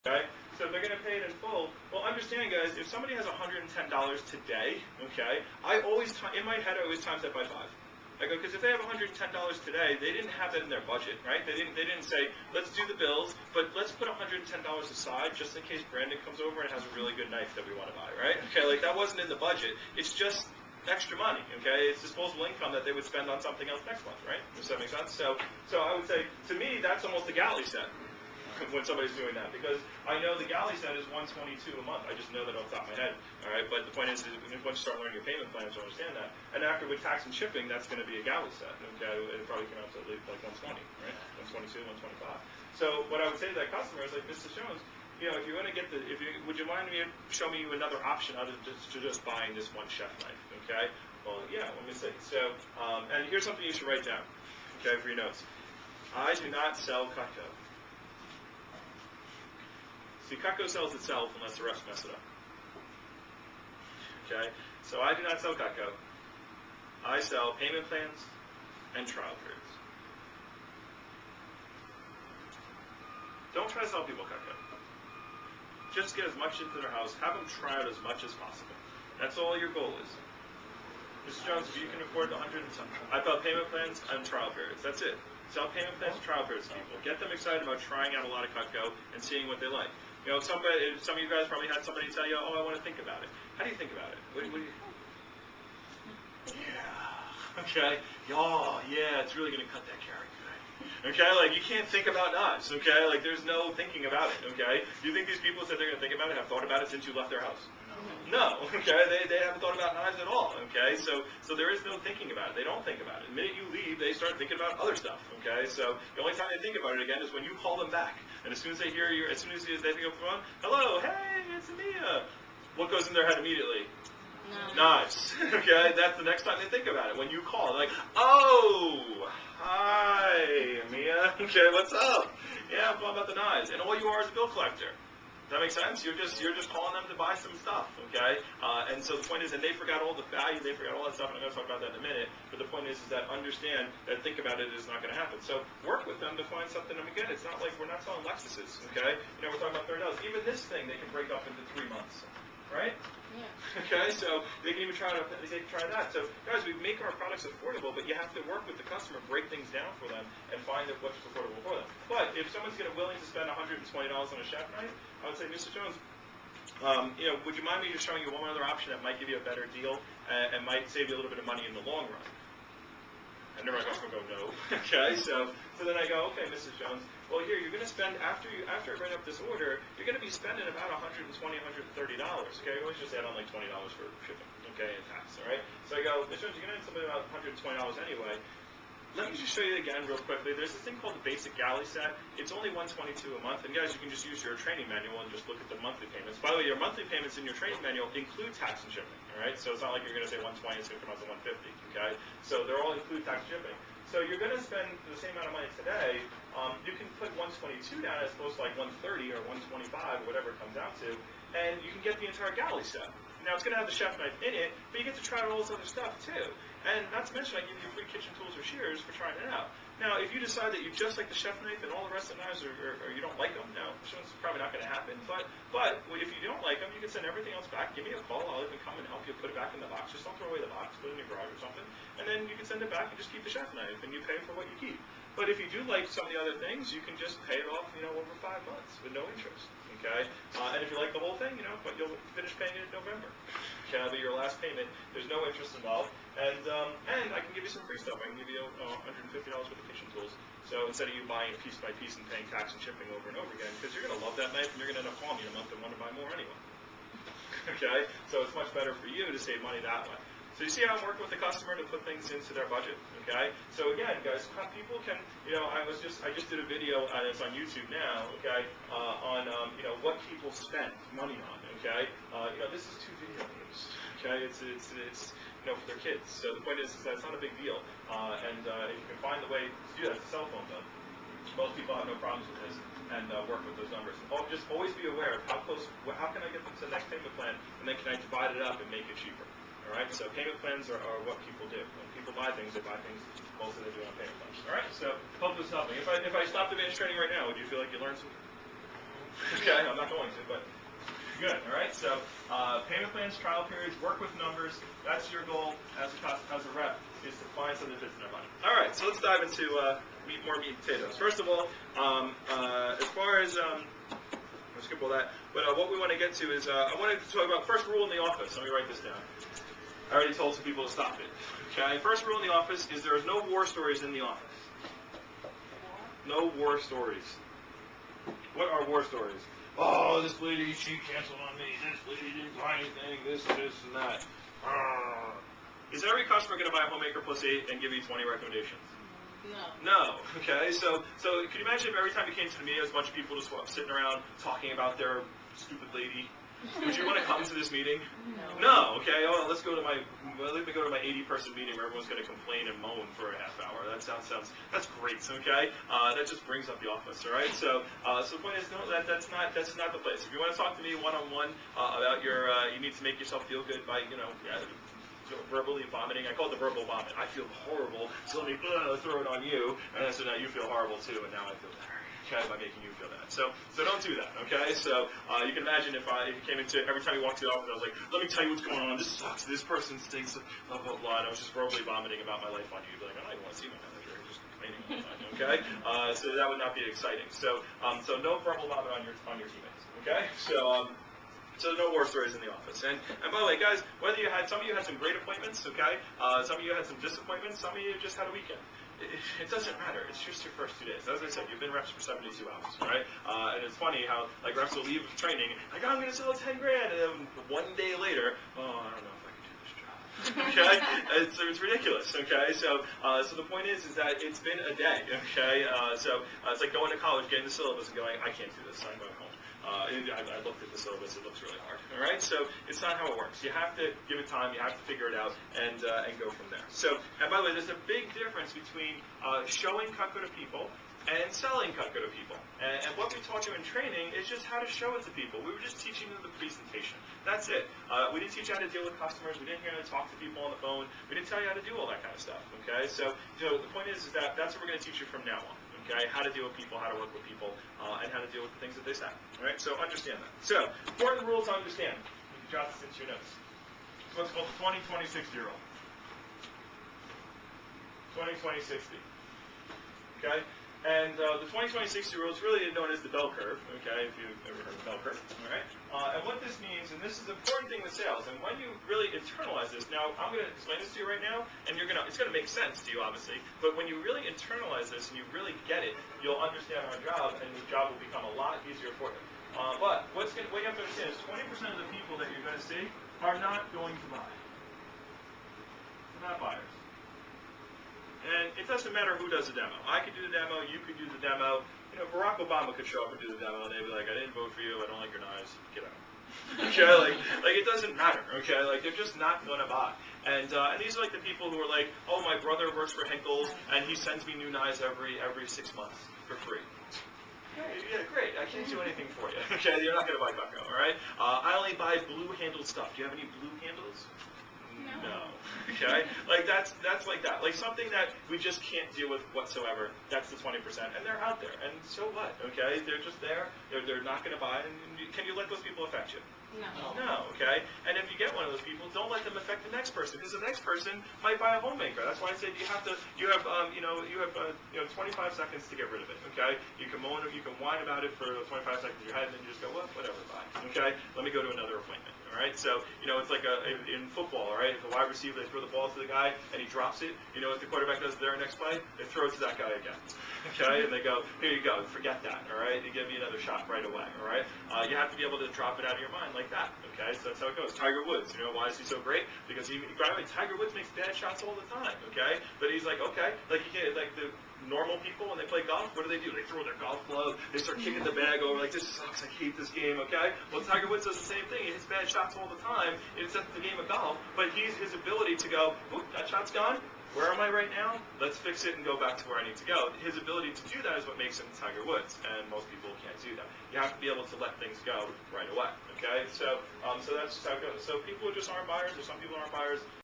Okay? So if they're going to pay it in full, well, understand, guys, if somebody has $110 today, okay, in my head, I always times that by 5. I go, because if they have $110 today, they didn't have that in their budget, right? They didn't say, let's do the bills, but let's put $110 aside just in case Brandon comes over and has a really good knife that we want to buy, right? Okay, like that wasn't in the budget. It's just extra money, okay? It's disposable income that they would spend on something else next month, right? Does that make sense? So I would say, to me, that's almost a galley set when somebody's doing that, because I know the galley set is $122 a month. I just know that off the top of my head. All right, but the point is, once you start learning your payment plans, you'll understand that. And after with tax and shipping, that's going to be a galley set. Okay, it probably came out to like 120, right? 122, 125. So what I would say to that customer is like, Mr. Jones, you know, if you're going to get would you mind show me another option other than just buying this one chef knife? Okay. Well, yeah. Let me see. So, and here's something you should write down. Okay, for your notes. I do not sell Cutco. See, Cutco sells itself unless the rest mess it up. Okay? So I do not sell Cutco. I sell payment plans and trial periods. Don't try to sell people Cutco. Just get as much into their house. Have them try out as much as possible. That's all your goal is. Mr. Jones, if you can afford the $100 and something, I sell payment plans and trial periods. That's it. Sell payment plans and trial periods to people. Get them excited about trying out a lot of Cutco and seeing what they like. You know, some of you guys probably had somebody tell you, oh, I want to think about it. How do you think about it? What do you... Yeah. Okay. Oh, yeah, it's really going to cut that carrot good. Okay? Like, you can't think about knives. Okay? Like, there's no thinking about it. Okay? Do you think these people that they're going to think about it have thought about it since you left their house? No, okay, they haven't thought about knives at all, okay, so there is no thinking about it. They don't think about it. The minute you leave, they start thinking about other stuff, okay, so the only time they think about it again is when you call them back, and as soon as they hear you, as soon as they pick up the phone, hello, hey, it's Amia, what goes in their head immediately? Knives, okay, that's the next time they think about it, when you call, like, oh, hi, Amia, okay, what's up? Yeah, I'm calling about the knives, and all you are is a bill collector. Does that make sense? You're just calling them to buy some stuff, okay? And so the point is, and they forgot all the value, they forgot all that stuff, and I'm going to talk about that in a minute. But the point is that understand that think about it is not going to happen. So work with them to find something. And again, it's not like we're not selling Lexuses, okay? You know, we're talking about $30. Even this thing, they can break up into 3 months, right? Yeah. Okay, so they can even try that. So guys, we make our products affordable, but you have to work with the customer, break things down for them, and find out what's affordable for them. But if someone's willing to spend $120 on a chef knife, I would say, Mr. Jones, you know, would you mind me just showing you one other option that might give you a better deal and might save you a little bit of money in the long run? And everybody else will go, no. Okay, so then I go, okay, Mrs. Jones, well, here, you're going to spend, after I write up this order, you're going to be spending about $120, $130, okay? I always just add on like $20 for shipping, okay, and tax, all right? So I go, Mrs. Jones, you're going to add something about $120 anyway. Let me just show you again real quickly. There's this thing called the basic galley set. It's only $122 a month, and guys, you can just use your training manual and just look at the monthly payments. By the way, your monthly payments in your training manual include tax and shipping, all right? So it's not like you're going to say 120, it's going to come out to 150, okay? So they're all include tax and shipping. So you're going to spend the same amount of money today. You can put 122 down as opposed to like 130 or 125 or whatever it comes out to, and you can get the entire galley set. Now, it's going to have the chef knife in it, but you get to try out all this other stuff, too. And not to mention, I give you free kitchen tools or shears for trying it out. Now, if you decide that you just like the chef knife and all the rest of the knives or you don't like them, now, it's probably not going to happen. But if you don't like them, you can send everything else back. Give me a call. I'll even come and help you put it back in the box. Just don't throw away the box. Put it in your garage or something. And then you can send it back and just keep the chef knife, and you pay for what you keep. But if you do like some of the other things, you can just pay it off, you know, over 5 months with no interest. Okay? And if you like the whole thing, you know, but you'll finish paying it in November. Okay, that'll be your last payment. There's no interest involved. And I can give you some free stuff. I can give you $150 worth of kitchen tools. So instead of you buying it piece by piece and paying tax and shipping over and over again, because you're going to love that knife and you're going to end up calling me in a month and want to buy more anyway. Okay? So it's much better for you to save money that way. So you see how I'm working with the customer to put things into their budget, okay? So again, guys, people can, you know, I just did a video, it's on YouTube now, okay, on, you know, what people spend money on, okay? You know, this is 2 video games, okay? It's you know, for their kids. So the point is that it's not a big deal. And if you can find the way to do that, it's a cell phone bill. Most people have no problems with this and work with those numbers. Just always be aware of how can I get them to the next payment plan, and then can I divide it up and make it cheaper? All right, so payment plans are what people do. When people buy things, they buy things mostly they do on payment plans. All right, so hope this is helping. If I stopped advanced training right now, would you feel like you learned something? Okay, I'm not going to, but good. All right. So payment plans, trial periods, work with numbers. That's your goal as a rep, is to find something that fits in their money. All right. So let's dive into more meat and potatoes. First of all, as far as I'll skip all that. But what we want to get to is I want to talk about first rule in the office. Let me write this down. I already told some people to stop it. Okay. First rule in the office is there is no war stories in the office. No war stories. What are war stories? Oh, this lady, she canceled on me. This lady didn't buy anything. This, and that. Is every customer going to buy a homemaker pussy and give you 20 recommendations? No. No. Okay. So can you imagine if every time you came to me, there was a bunch of people just sitting around talking about their stupid lady? Would you want to come to this meeting? No. Okay. Oh, let me go to my 80-person meeting where everyone's going to complain and moan for a half hour. That's great. Okay. That just brings up the office. All right. So the point is, no, that's not the place. If you want to talk to me one-on-one about you need to make yourself feel good by verbally vomiting. I call it the verbal vomit. I feel horrible, so let me throw it on you, and so now you feel horrible too, and now I feel better. Okay, by making you feel bad. So don't do that. Okay. So you can imagine if you came into every time you walked to the office, I was like, let me tell you what's going on. This sucks. This person stinks. Blah blah blah. And I was just verbally vomiting about my life on you. You'd be like, I don't even want to see my manager. You're just complaining all the time. Okay. So that would not be exciting. So no verbal vomit on your teammates. Okay. So no war stories in the office. And by the way, guys, whether some of you had some great appointments, okay? Some of you had some disappointments. Some of you just had a weekend. It doesn't matter. It's just your first 2 days. As I said, you've been reps for 72 hours, right? And it's funny how reps will leave training, like, I'm going to sell 10 grand, and then 1 day later, I don't know if I can do this job. Okay? So it's ridiculous, okay? So the point is that it's been a day, okay? So it's like going to college, getting the syllabus, and going, I can't do this. I'm going home. I looked at the syllabus. It looks really hard. All right, so it's not how it works. You have to give it time. You have to figure it out and go from there. So, and by the way, there's a big difference between showing Cutco to people and selling Cutco to people. And what we taught you in training is just how to show it to people. We were just teaching them the presentation. That's it. We didn't teach you how to deal with customers. We didn't hear how to talk to people on the phone. We didn't tell you how to do all that kind of stuff. Okay, so the point is that that's what we're going to teach you from now on. Okay, how to deal with people, how to work with people, and how to deal with the things that they say. All right, so understand that. So, important rules to understand. You can jot this into your notes. It's what's called the 20-20-60 rule. 20-20-60. Okay, and the 20-20-60 rule is really known as the bell curve. Okay, if you've ever heard of bell curve. All right, and what this means, and this is an important thing with sales, and when you really internalize this, now I'm going to explain this to you right now, and it's going to make sense to you, obviously, but when you really internalize this and you really get it, you'll understand our job, and the job will become a lot easier for you. But what you have to understand is 20% of the people that you're going to see are not going to buy. They're not buyers. And it doesn't matter who does the demo. I could do the demo, you could do the demo. Barack Obama could show up and do the demo, and they'd be like, I didn't vote for you, I don't like your knives, get out. Okay, like it doesn't matter, okay? Like, they're just not going to buy. And these are like the people who are like, oh, my brother works for Henkel's, and he sends me new knives every 6 months for free. Yeah, great. I can't do anything for you. Okay, you're not going to buy Cutco, all right? I only buy blue-handled stuff. Do you have any blue handles? No. Okay? Like, that's like that. Like, something that we just can't deal with whatsoever, that's the 20%. And they're out there. And so what? Okay? They're just there. They're not going to buy. And can you let those people affect you? No, okay? And if you get one of those people, don't let them affect the next person, because the next person might buy a homemaker. That's why I said you have 25 seconds to get rid of it, okay? You can moan, you can whine about it for 25 seconds in your head, and then you just go, well, whatever, bye, okay? Let me go to another appointment, all right? So, it's like in football, all right? If a wide receiver, they throw the ball to the guy, and he drops it, you know what the quarterback does their next play? They throw it to that guy again, okay? And they go, here you go, forget that, all right? You give me another shot right away, all right? You have to be able to drop it out of your mind like that, okay? So that's how it goes. Tiger Woods, why is he so great? Because Tiger Woods makes bad shots all the time, okay? But he's like, okay, like you can't, like the normal people when they play golf, what do? They throw their golf club, they start kicking the bag over, like, this sucks, I hate this game, okay? Well, Tiger Woods does the same thing. He hits bad shots all the time. It's just the game of golf, but his ability to go, oop, that shot's gone. Where am I right now? Let's fix it and go back to where I need to go. His ability to do that is what makes him Tiger Woods, and most people can't do that. You have to be able to let things go right away, okay? So that's just how it goes. So people just aren't buyers, or some people aren't buyers.